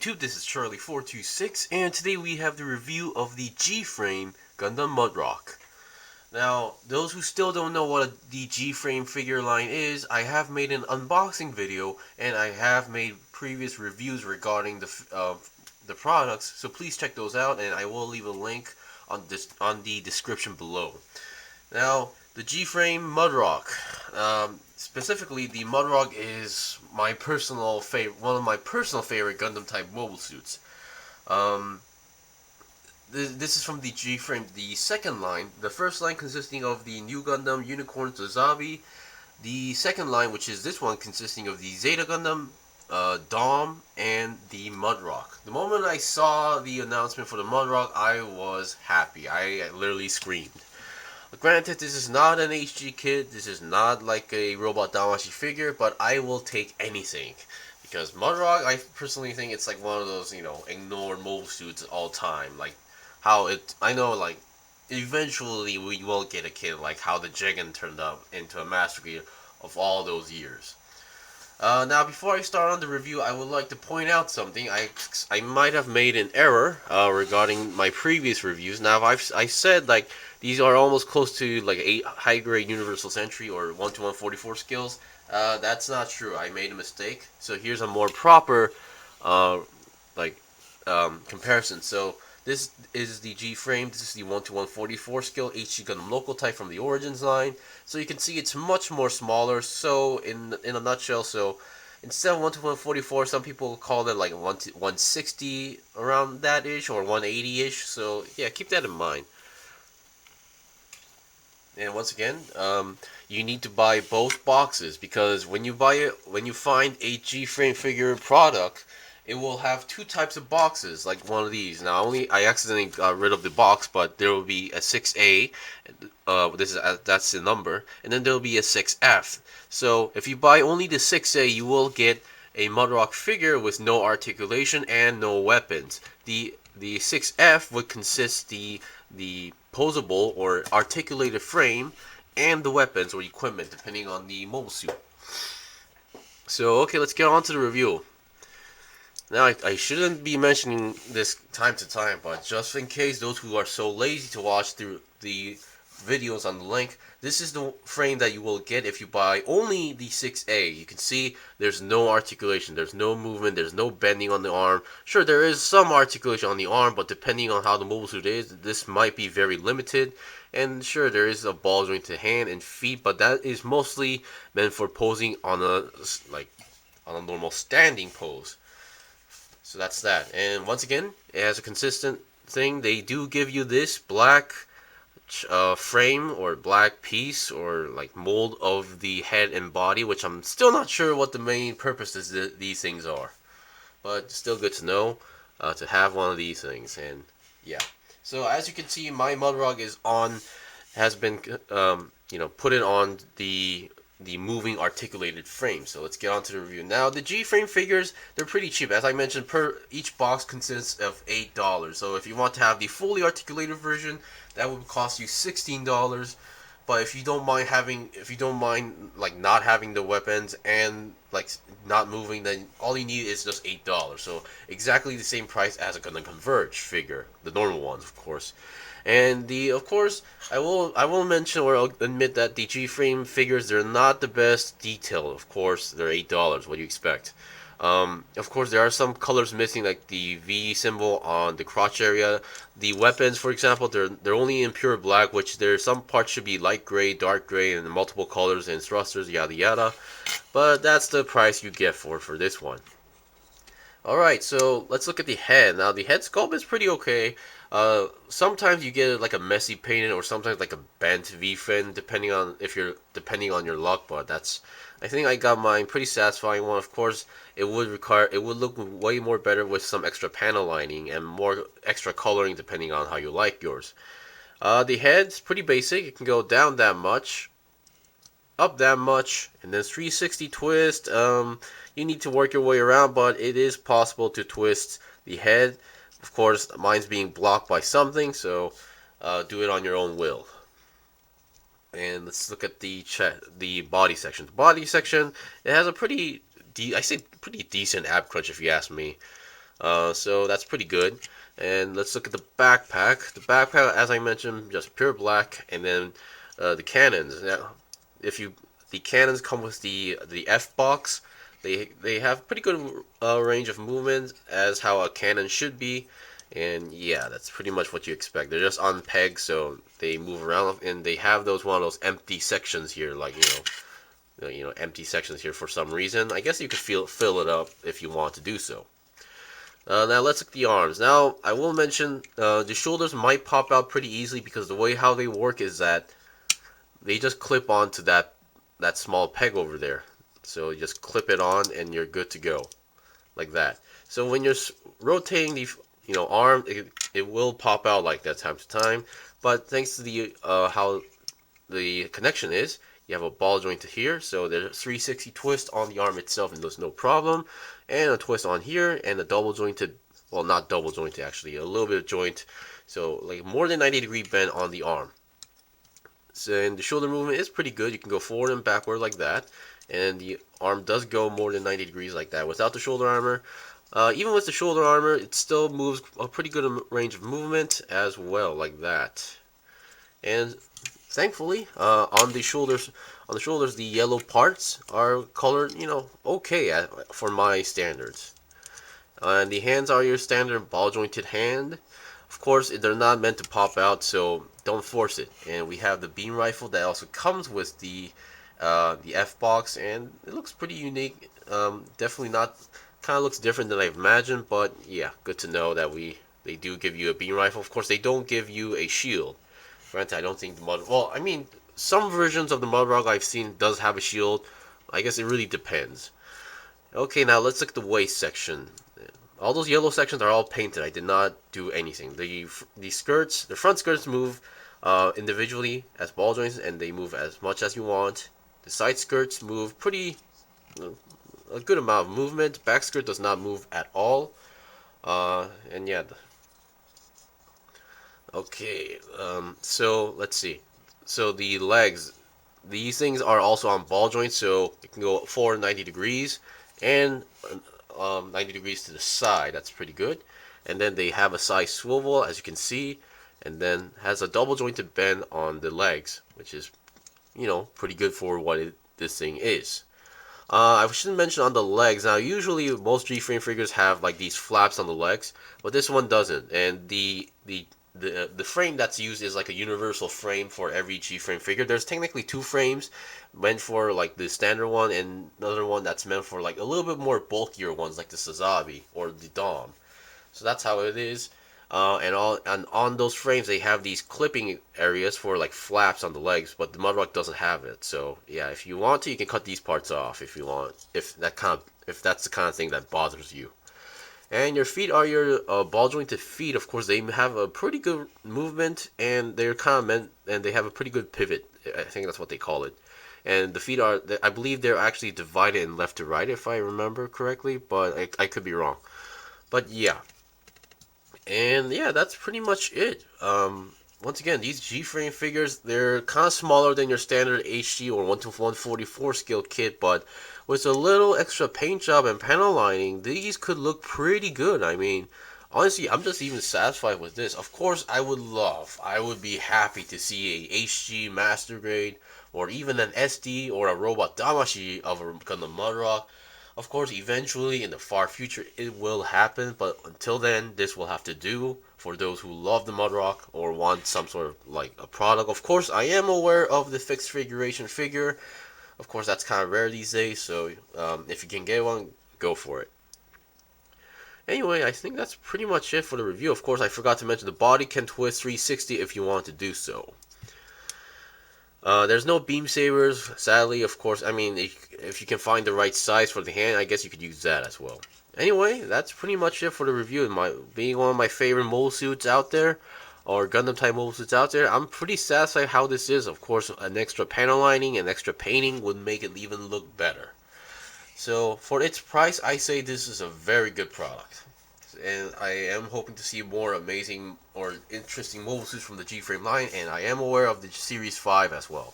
YouTube, this is Charlie426, and today we have the review of the G-Frame Gundam Mudrock. Now, those who still don't know what the G-Frame figure line is, I have made an unboxing video, and I have made previous reviews regarding the products, so please check those out, and I will leave a link on the description below. Now, the G-Frame Mudrock. Specifically, the Mudrock is my personal favorite, one of my personal favorite Gundam type mobile suits. This is from the G-Frame, the second line. The first line consisting of the New Gundam Unicorn Zabi. The second line, which is this one, consisting of the Zeta Gundam, Dom, and the Mudrock. The moment I saw the announcement for the Mudrock, I was happy. I literally screamed. Granted, this is not an HG kit, this is not like a Robot Damashi figure, but I will take anything. Because Mudrock, I personally think it's like one of those, ignored mobile suits all time. Like, how I know, like, eventually we will get a kit like how the Jigen turned up into a masterpiece of all those years. Now, before I start on the review, I would like to point out something. I might have made an error regarding my previous reviews. Now, I said like these are almost close to like 8 high grade Universal Sentry or 1-to-144 skills. That's not true. I made a mistake. So here's a more proper comparison. So this is the G-Frame. This is the 1-to-144 skill HG Gundam local type from the Origins line. So you can see it's much more smaller. So in a nutshell, so instead of 1-to-144, some people call it like 160 around that ish or 180 ish. So yeah, keep that in mind. And once again, you need to buy both boxes because when you find a G-Frame figure product, it will have two types of boxes, like one of these. Now, I accidentally got rid of the box, but there will be a 6A. That's the number, and then there will be a 6F. So if you buy only the 6A, you will get a Mudrock figure with no articulation and no weapons. The 6F would consist the posable or articulated frame and the weapons or equipment depending on the mobile suit. So okay, let's get on to the review. Now I shouldn't be mentioning this time to time, but just in case those who are so lazy to watch through the videos on the link, this is the frame that you will get if you buy only the 6A. You can see there's no articulation, there's no movement, there's no bending on the arm. Sure, there is some articulation on the arm, but depending on how the mobile suit is, this might be very limited. And sure, there is a ball joint to hand and feet, but that is mostly meant for posing on a normal standing pose. So that's that. And once again, it has a consistent thing. They do give you this black frame or black piece or like mold of the head and body, which I'm still not sure what the main purposes these things are, but still good to know to have one of these things. And yeah, so as you can see, my Mudrock has been put it on the moving articulated frame. So let's get on to the review. Now, the G-Frame figures, they're pretty cheap. As I mentioned, each box consists of $8. So if you want to have the fully articulated version, that would cost you $16. But if you don't mind like not having the weapons and like not moving, then all you need is just $8. So exactly the same price as a Gundam Converge figure, the normal ones, of course. And of course, I will mention or I'll admit that the G-Frame figures, they're not the best detail. Of course, they're $8. What do you expect? Of course, there are some colors missing, like the V symbol on the crotch area. The weapons, for example, they're only in pure black, which some parts should be light gray, dark gray, and multiple colors and thrusters, yada yada. But that's the price you get for this one. Alright, so let's look at the head. Now, the head sculpt is pretty okay. Sometimes you get like a messy painted or sometimes like a bent V-fin depending on your luck, but I think I got mine pretty satisfying one. Of course, it would look way more better with some extra panel lining and more extra coloring depending on how you like yours. The head's pretty basic. It can go down that much, up that much, and then 360 twist. You need to work your way around, but it is possible to twist the head. Of course, mine's being blocked by something, so do it on your own will. And let's look at the body section. The body section, it has a pretty decent ab crunch, if you ask me. So that's pretty good. And let's look at the backpack. The backpack, as I mentioned, just pure black, and then the cannons. Now, if you the cannons come with the F box. They have pretty good range of movement as how a cannon should be, and yeah, that's pretty much what you expect. They're just on pegs, so they move around, and they have those one of those empty sections here, like empty sections here for some reason. I guess you could fill it up if you want to do so. Now let's look at the arms. Now I will mention the shoulders might pop out pretty easily because the way how they work is that they just clip onto that small peg over there. So you just clip it on and you're good to go, like that. So when you're rotating the arm, it will pop out like that time to time. But thanks to the how the connection is, you have a ball joint here, so there's a 360 twist on the arm itself, and there's no problem, and a twist on here, and a double jointed, well, not double jointed actually, a little bit of joint, so like more than 90-degree bend on the arm. So, and the shoulder movement is pretty good. You can go forward and backward like that, and the arm does go more than 90 degrees like that without the shoulder armor. Even with the shoulder armor, it still moves a pretty good range of movement as well, like that. And thankfully, on the shoulders, the yellow parts are colored, okay for my standards. And the hands are your standard ball jointed hand. Of course, they're not meant to pop out, so don't force it. And we have the beam rifle that also comes with the F box, and it looks pretty unique. Definitely not, kind of looks different than I imagined, but yeah, good to know that they do give you a beam rifle. Of course, they don't give you a shield. Granted, I don't think I mean, some versions of the Mudrock I've seen does have a shield. I guess it really depends. Okay, now let's look at the waist section. All those yellow sections are all painted. I did not do anything. The skirts, the front skirts move individually as ball joints, and they move as much as you want. The side skirts move a good amount of movement. Back skirt does not move at all. And yeah. Okay. So let's see. So the legs, these things are also on ball joints, so it can go forward 90 degrees and 90 degrees to the side. That's pretty good. And then they have a side swivel, as you can see, and then has a double jointed bend on the legs, which is, pretty good for what this thing is. I should mention on the legs. Now, usually most G-frame figures have like these flaps on the legs, but this one doesn't. And the frame that's used is like a universal frame for every G-frame figure. There's technically two frames meant for like the standard one, and another one that's meant for like a little bit more bulkier ones like the Sazabi or the Dom. So that's how it is. And on those frames they have these clipping areas for like flaps on the legs, but the Mudrock doesn't have it. So yeah, if you want to, you can cut these parts off if you want. If that's the kind of thing that bothers you. And your feet are your ball jointed feet. Of course, they have a pretty good movement, and they're kind of meant, and they have a pretty good pivot. I think that's what they call it. And the feet are, I believe they're actually divided in left to right, if I remember correctly, but I could be wrong. But yeah. And yeah, that's pretty much it. Once again, these G-frame figures, they're kind of smaller than your standard HD or 1 to 144 scale kit, but with a little extra paint job and panel lining, these could look pretty good. I mean, honestly, I'm just even satisfied with this. Of course, I would be happy to see a HG Master Grade, or even an SD or a Robot Damashi of a Gundam Mudrock. Of course, eventually in the far future it will happen, but until then, this will have to do for those who love the Mudrock or want some sort of like a product. Of course, I am aware of the fixed figuration figure. Of course, that's kind of rare these days, so if you can get one, go for it. Anyway, I think that's pretty much it for the review. Of course, I forgot to mention the body can twist 360 if you want to do so. There's no beam sabers, sadly. Of course, I mean, if you can find the right size for the hand, I guess you could use that as well. Anyway, that's pretty much it for the review. Being one of my favorite mobile suits out there, or Gundam type mobile suits out there, I'm pretty satisfied how this is. Of course, an extra panel lining and extra painting would make it even look better. So, for its price, I say this is a very good product. And I am hoping to see more amazing or interesting mobile suits from the G-Frame line, and I am aware of the Series 5 as well.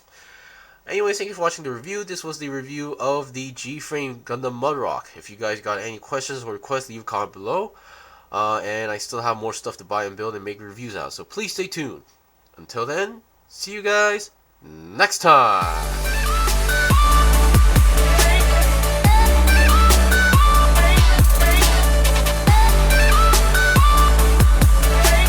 Anyways, thank you for watching the review. This was the review of the G-Frame Gundam Mudrock. If you guys got any questions or requests, leave a comment below. And I still have more stuff to buy and build and make reviews out, so please stay tuned. Until then, see you guys next time.